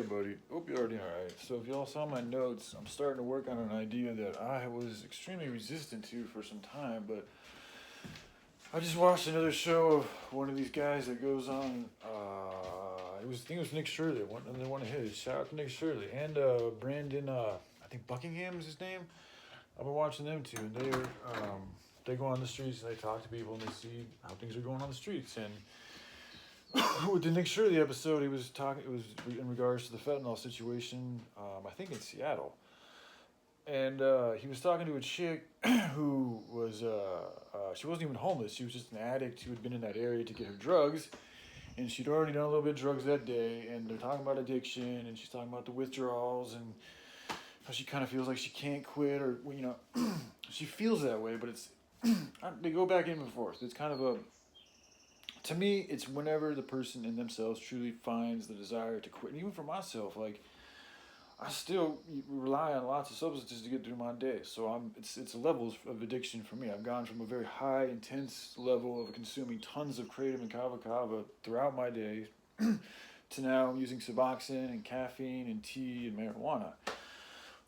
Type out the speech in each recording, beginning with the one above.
buddy. Hope you're already alright. So, if y'all saw my notes, I'm starting to work on an idea that I was extremely resistant to for some time, but I just watched another show of one of these guys that goes on. I think it was Nick Shirley, another one of his. Shout out to Nick Shirley and Brandon. I think Buckingham is his name. I've been watching them too, and they go on the streets and they talk to people and they see how things are going on the streets. And with the Nick Shirley episode, he was talking. It was in regards to the fentanyl situation. I think in Seattle, and he was talking to a chick who was she wasn't even homeless. She was just an addict who had been in that area to get her drugs, and she'd already done a little bit of drugs that day. And they're talking about addiction, and she's talking about the withdrawals and how she kind of feels like she can't quit, or she feels that way. But it's they go back in and forth. It's kind of a, to me, it's whenever the person in themselves truly finds the desire to quit. And even for myself, like, I still rely on lots of substances to get through my day. So it's levels of addiction for me. I've gone from a very high, intense level of consuming tons of kratom and kava throughout my day to now I'm using Suboxone and caffeine and tea and marijuana.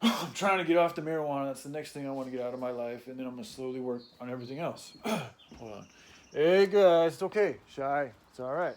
I'm trying to get off the marijuana. That's the next thing I want to get out of my life. And then I'm going to slowly work on everything else. Hold on. Hey, guys. It's okay. Shy. It's all right.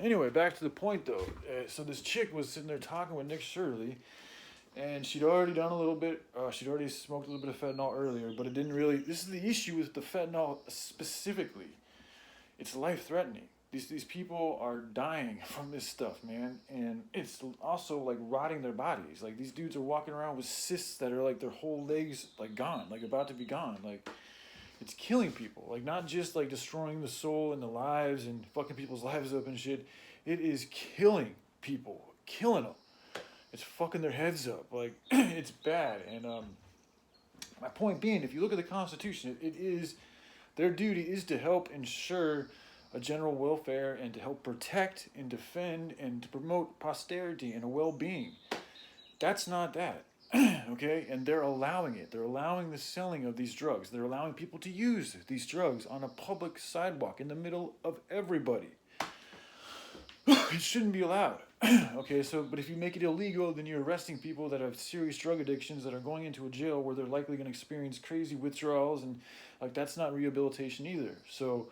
Anyway, back to the point, though. So this chick was sitting there talking with Nick Shirley, and she'd already done a little bit. She'd already smoked a little bit of fentanyl earlier, but it didn't really. This is the issue with the fentanyl specifically. It's life-threatening. These people are dying from this stuff, man, and it's also like rotting their bodies. Like, these dudes are walking around with cysts that are like their whole legs like gone, like about to be gone. Like, it's killing people. Like, not just like destroying the soul and the lives and fucking people's lives up and shit. It is killing people, killing them. It's fucking their heads up. Like, it's bad. And my point being, if you look at the Constitution, it is their duty is to help ensure a general welfare and to help protect and defend and to promote posterity and a well-being. That's not that. Okay? And they're allowing it. They're allowing the selling of these drugs. They're allowing people to use these drugs on a public sidewalk in the middle of everybody. It shouldn't be allowed. Okay, so, but if you make it illegal, then you're arresting people that have serious drug addictions that are going into a jail where they're likely going to experience crazy withdrawals, and like, that's not rehabilitation either. So,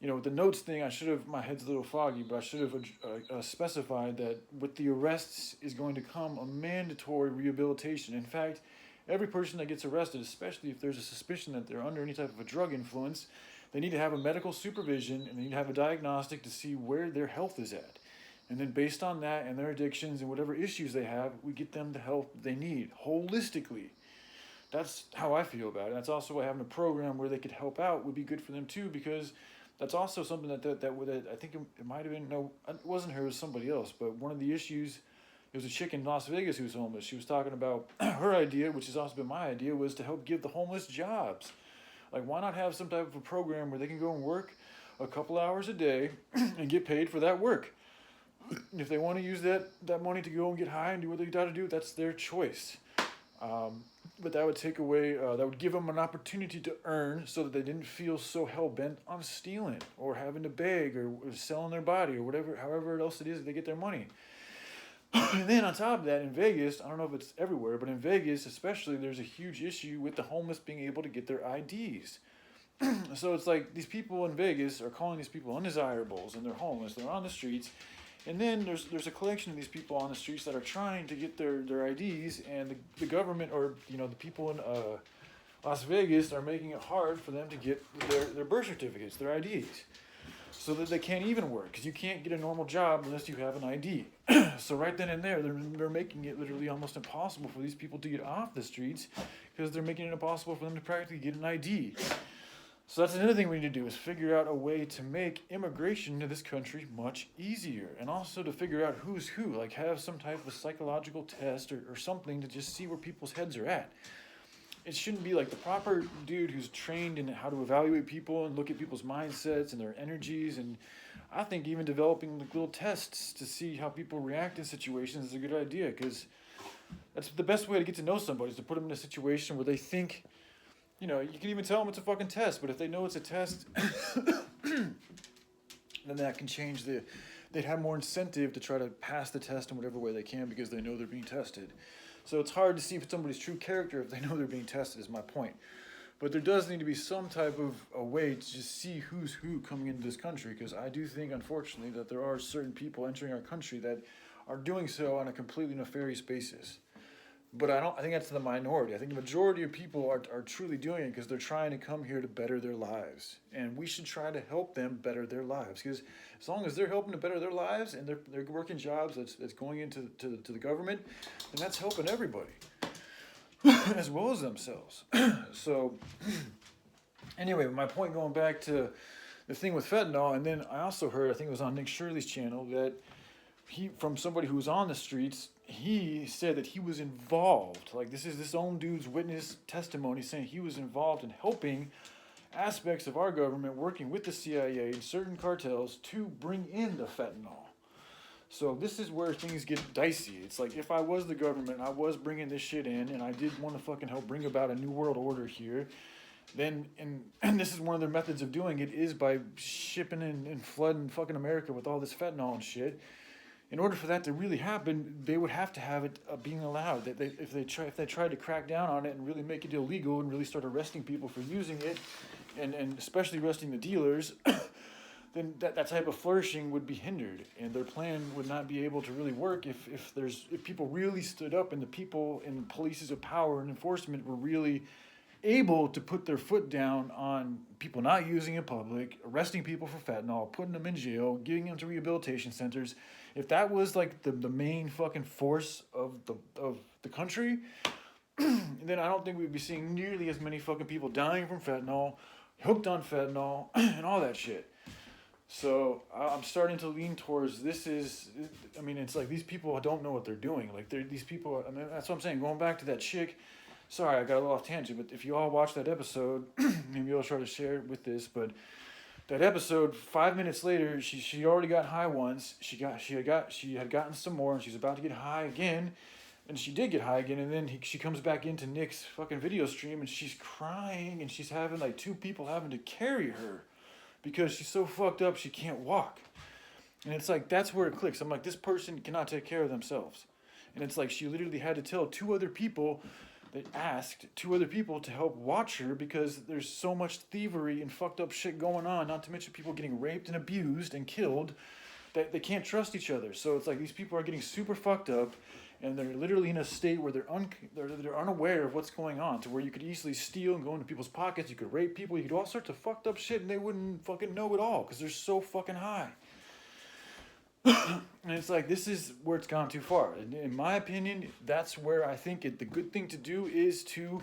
with the notes thing, my head's a little foggy, but I should have specified that with the arrests is going to come a mandatory rehabilitation. In fact, every person that gets arrested, especially if there's a suspicion that they're under any type of a drug influence, they need to have a medical supervision and they need to have a diagnostic to see where their health is at. And then based on that and their addictions and whatever issues they have, we get them the help they need holistically. That's how I feel about it. That's also why having a program where they could help out would be good for them too, because that's also something that I think it might have been, no, it wasn't her, it was somebody else. But one of the issues, it was a chick in Las Vegas who was homeless. She was talking about her idea, which has also been my idea, was to help give the homeless jobs. Like, why not have some type of a program where they can go and work a couple hours a day and get paid for that work? If they want to use that money to go and get high and do what they got to do, that's their choice. But that would take away, that would give them an opportunity to earn so that they didn't feel so hell-bent on stealing or having to beg or selling their body or whatever, however else it is that they get their money. And then on top of that, in Vegas, I don't know if it's everywhere, but in Vegas especially, there's a huge issue with the homeless being able to get their IDs. So it's like these people in Vegas are calling these people undesirables, and they're homeless, they're on the streets. And then there's a collection of these people on the streets that are trying to get their IDs, and the government, or the people in Las Vegas, are making it hard for them to get their birth certificates, their IDs, so that they can't even work, because you can't get a normal job unless you have an ID. So right then and there, they're making it literally almost impossible for these people to get off the streets, because they're making it impossible for them to practically get an ID. So that's another thing we need to do, is figure out a way to make immigration to this country much easier, and also to figure out who's who, like have some type of psychological test or something to just see where people's heads are at. It shouldn't be like the proper dude who's trained in how to evaluate people and look at people's mindsets and their energies, and I think even developing like little tests to see how people react in situations is a good idea, because that's the best way to get to know somebody, is to put them in a situation where they think, you can even tell them it's a fucking test, but if they know it's a test, then that can change the they'd have more incentive to try to pass the test in whatever way they can because they know they're being tested. So it's hard to see somebody's true character if they know they're being tested, is my point. But there does need to be some type of a way to just see who's who coming into this country, because I do think, unfortunately, that there are certain people entering our country that are doing so on a completely nefarious basis. But I think that's the minority. I think the majority of people are truly doing it because they're trying to come here to better their lives. And we should try to help them better their lives. Because as long as they're helping to better their lives and they're working jobs that's going into to the government, then that's helping everybody, as well as themselves. So, anyway, my point, going back to the thing with fentanyl, and then I also heard, I think it was on Nick Shirley's channel, that from somebody who was on the streets, he said that he was involved. Like, this is this own dude's witness testimony saying he was involved in helping aspects of our government working with the CIA and certain cartels to bring in the fentanyl. So this is where things get dicey. It's like, if I was the government, I was bringing this shit in, and I did want to fucking help bring about a new world order here, then, and this is one of their methods of doing it, is by shipping and flooding fucking America with all this fentanyl and shit. In order for that to really happen, they would have to have it being allowed. That if they tried to crack down on it and really make it illegal and really start arresting people for using it, and especially arresting the dealers, then that type of flourishing would be hindered, and their plan would not be able to really work if people really stood up, and the people in polices of power and enforcement were really able to put their foot down on people not using in public, arresting people for fentanyl, putting them in jail, getting them to rehabilitation centers. If that was like the main fucking force of the country, then I don't think we'd be seeing nearly as many fucking people dying from fentanyl, hooked on fentanyl, and all that shit. So I'm starting to lean towards it's like these people don't know what they're doing. Like, these people, that's what I'm saying. Going back to that chick, sorry, I got a little off tangent, but if you all watch that episode, maybe I'll try to share it with this, but that episode, 5 minutes later, she already got high once. She had gotten some more, and she's about to get high again, and she did get high again. And then she comes back into Nick's fucking video stream, and she's crying, and she's having like 2 people having to carry her because she's so fucked up she can't walk. And it's like, that's where it clicks. I'm like, this person cannot take care of themselves. And it's like, she literally had to tell 2 other people. They asked 2 other people to help watch her because there's so much thievery and fucked up shit going on, not to mention people getting raped and abused and killed, that they can't trust each other. So it's like, these people are getting super fucked up, and they're literally in a state where they're unaware of what's going on, to where you could easily steal and go into people's pockets, you could rape people, you could do all sorts of fucked up shit, and they wouldn't fucking know it all because they're so fucking high. And it's like, this is where it's gone too far. And in my opinion, that's where I think the good thing to do is to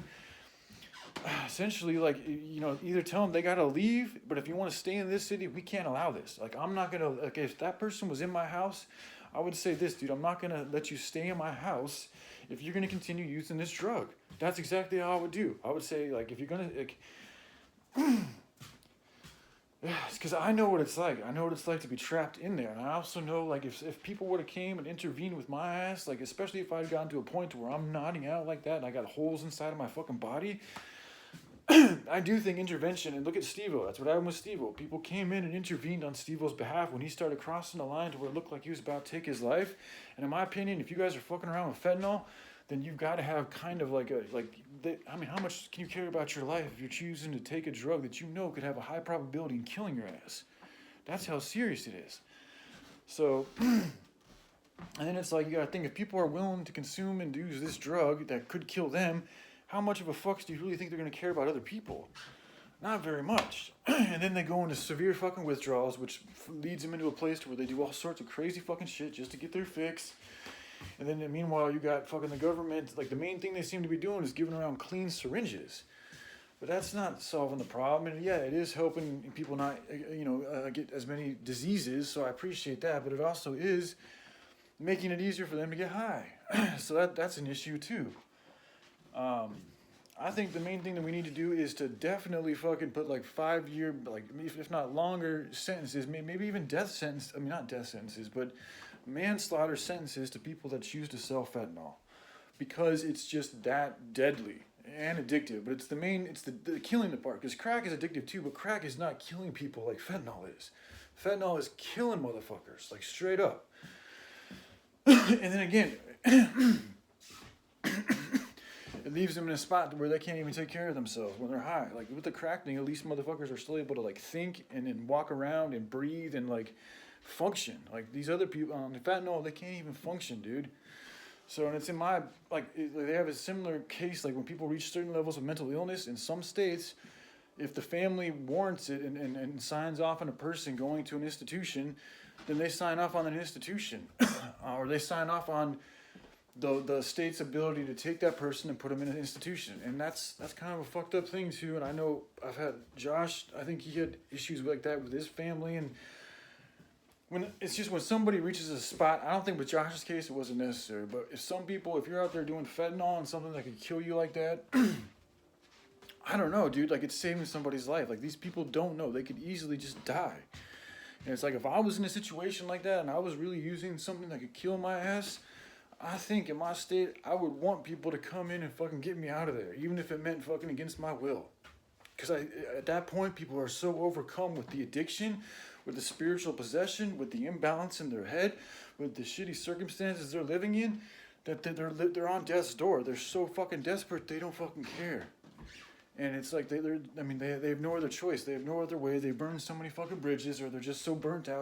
essentially, like, either tell them they gotta leave, but if you want to stay in this city, we can't allow this. Like, I'm not gonna, like, if that person was in my house, I would say this, dude, I'm not gonna let you stay in my house if you're gonna continue using this drug. That's exactly how I would do. I would say, like, if you're gonna, like, it's because I know what it's like. I know what it's like to be trapped in there. And I also know, like, if people would have came and intervened with my ass, like, especially if I'd gotten to a point where I'm nodding out like that and I got holes inside of my fucking body, I do think intervention, and look at Steve-O. That's what happened with Steve-O. People came in and intervened on Steve-O's behalf when he started crossing the line to where it looked like he was about to take his life. And in my opinion, if you guys are fucking around with fentanyl, then you've got to have kind of how much can you care about your life if you're choosing to take a drug that you know could have a high probability in killing your ass? That's how serious it is. So, and then it's like, you got to think, if people are willing to consume and use this drug that could kill them, how much of a fucks do you really think they're going to care about other people? Not very much. And then they go into severe fucking withdrawals, which leads them into a place to where they do all sorts of crazy fucking shit just to get their fix. And then meanwhile, you got fucking the government, like, the main thing they seem to be doing is giving around clean syringes. But that's not solving the problem. And yeah, it is helping people not, get as many diseases, so I appreciate that. But it also is making it easier for them to get high. So that's an issue too. I think the main thing that we need to do is to definitely fucking put, like, 5-year, like, if not longer sentences, maybe even death sentence. I mean, not death sentences, but manslaughter sentences to people that choose to sell fentanyl, because it's just that deadly and addictive. But it's the killing the part, because crack is addictive too, but crack is not killing people like fentanyl is. Fentanyl is killing motherfuckers, like straight up. And then again, it leaves them in a spot where they can't even take care of themselves when they're high. Like with the crack thing, at least motherfuckers are still able to like think and then walk around and breathe and like function. Like these other people on the fentanyl, they can't even function, dude. So, and it's in my, they have a similar case, like when people reach certain levels of mental illness in some states, if the family warrants it and signs off on a person going to an institution, then they sign off on an institution. Or they sign off on the state's ability to take that person and put them in an institution. And that's kind of a fucked up thing too. And I know I've had Josh, I think he had issues like that with his family. And when somebody reaches a spot, I don't think with Josh's case it wasn't necessary, but if you're out there doing fentanyl and something that could kill you like that, I don't know, dude, like it's saving somebody's life. Like these people don't know. They could easily just die. And it's like if I was in a situation like that and I was really using something that could kill my ass, I think in my state, I would want people to come in and fucking get me out of there, even if it meant fucking against my will. Because at that point, people are so overcome with the addiction, with the spiritual possession, with the imbalance in their head, with the shitty circumstances they're living in, that they're on death's door. They're so fucking desperate, they don't fucking care. And it's like they have no other choice. They have no other way. They burn so many fucking bridges, or they're just so burnt out